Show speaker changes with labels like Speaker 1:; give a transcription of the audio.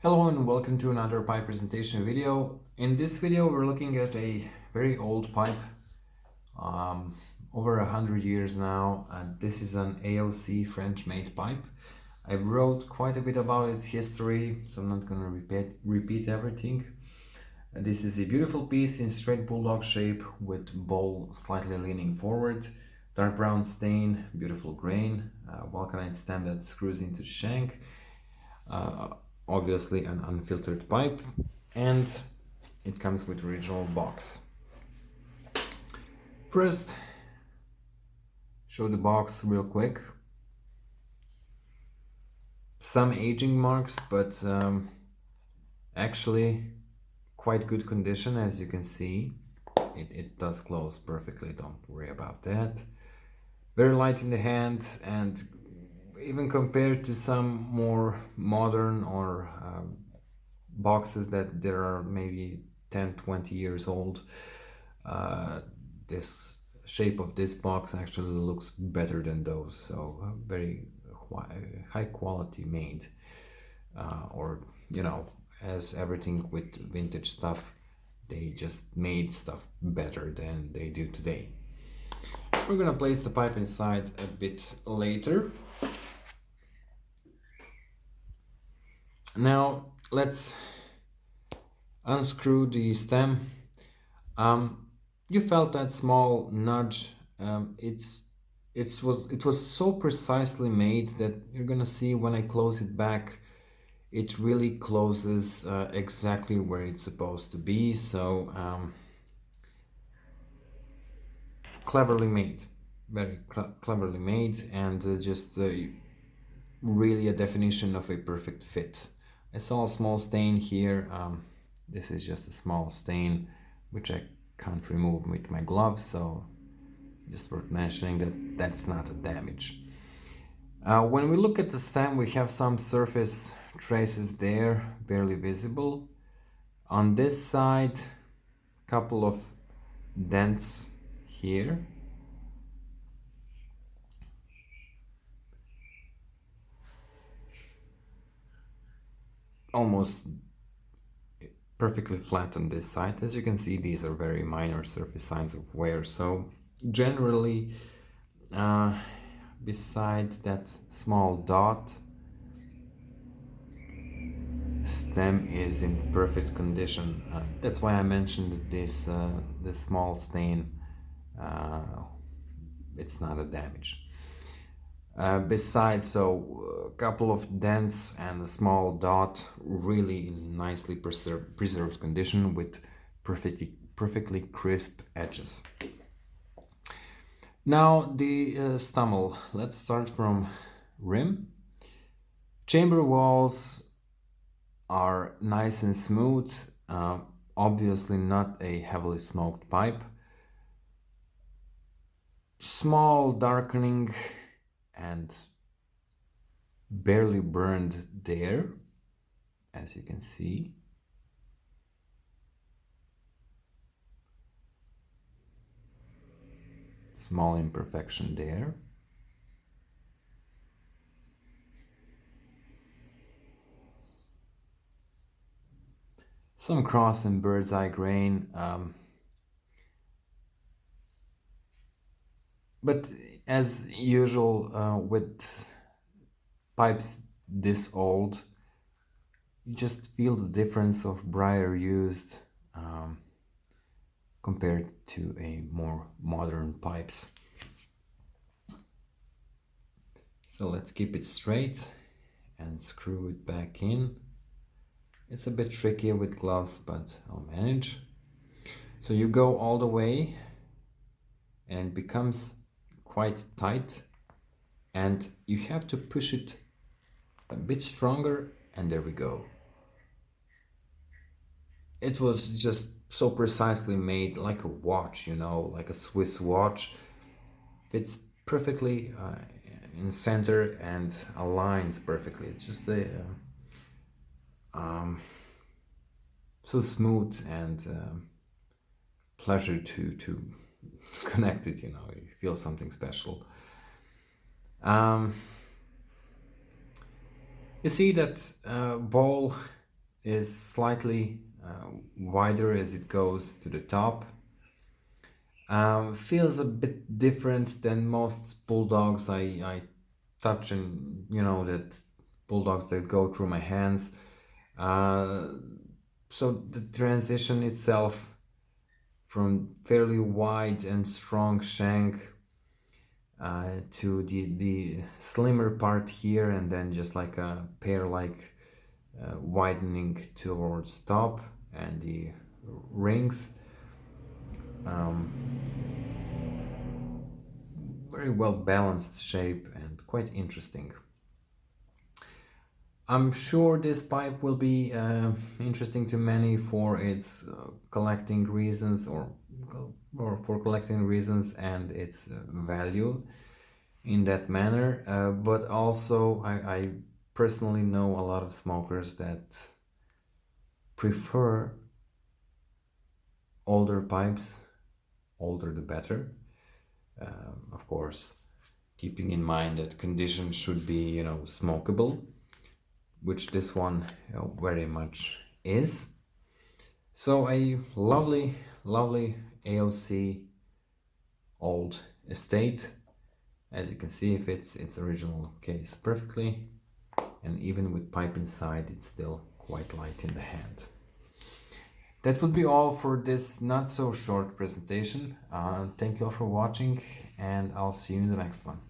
Speaker 1: Hello and welcome to another pipe presentation video. In this video we're looking at a very old pipe, over 100 years now, and this is an AOC French-made pipe. I wrote quite a bit about its history, so I'm not going to repeat everything. And this is a beautiful piece in straight bulldog shape with bowl slightly leaning forward, dark brown stain, beautiful grain, vulcanite stem that screws into the shank. Obviously an unfiltered pipe, and it comes with original box. First, show the box real quick. Some aging marks, but actually quite good condition, as you can see. It does close perfectly, don't worry about that. Very light in the hand, and even compared to some more modern or boxes that there are maybe 10-20 years old, this shape of this box actually looks better than those. So very high quality made, or you know, as everything with vintage stuff, they just made stuff better than they do today. We're gonna place the pipe inside a bit later. Now let's unscrew the stem. You felt that small nudge. It was so precisely made that you're gonna see when I close it back, it really closes exactly where it's supposed to be. So cleverly made, very cleverly made, and just really a definition of a perfect fit. I saw a small stain here. This is just a small stain which I can't remove with my gloves, so just worth mentioning that that's not a damage. When we look at the stem, we have some surface traces there, barely visible. On this side, a couple of dents here. Almost perfectly flat on this side. As you can see, these are very minor surface signs of wear. So generally, beside that small dot, stem is in perfect condition. That's why I mentioned this small stain. It's not a damage. Besides, so a couple of dents and a small dot, really in nicely preserved condition with perfectly crisp edges. Now the stummel. Let's start from rim. Chamber walls are nice and smooth. Obviously not a heavily smoked pipe. Small darkening and barely burned there, as you can see. Small imperfection there. Some cross and bird's eye grain, but as usual with pipes this old, you just feel the difference of briar used compared to a more modern pipes. So let's keep it straight and screw it back in. It's a bit tricky with gloves, but I'll manage. So you go all the way and it becomes quite tight, and you have to push it a bit stronger, and there we go. It was just so precisely made, like a watch, you know, like a Swiss watch. Fits perfectly in center and aligns perfectly. It's just a so smooth and pleasure to connect it, you know, you feel something special. You see that ball is slightly wider as it goes to the top. Feels a bit different than most bulldogs I touch, and that bulldogs that go through my hands. Uh, so the transition itself from fairly wide and strong shank to the slimmer part here, and then just like a pear-like widening towards top and the rings. Um, Very well balanced shape and quite interesting. I'm sure this pipe will be interesting to many for its collecting reasons, or for collecting reasons and its value in that manner. But also, I personally know a lot of smokers that prefer older pipes, older the better. Of course, keeping in mind that condition should be, smokable, which this one very much is. So a lovely, lovely AOC old estate. As you can see, it fits its original case perfectly, and even with pipe inside, it's still quite light in the hand. That would be all for this not so short presentation. Thank you all for watching, and I'll see you in the next one.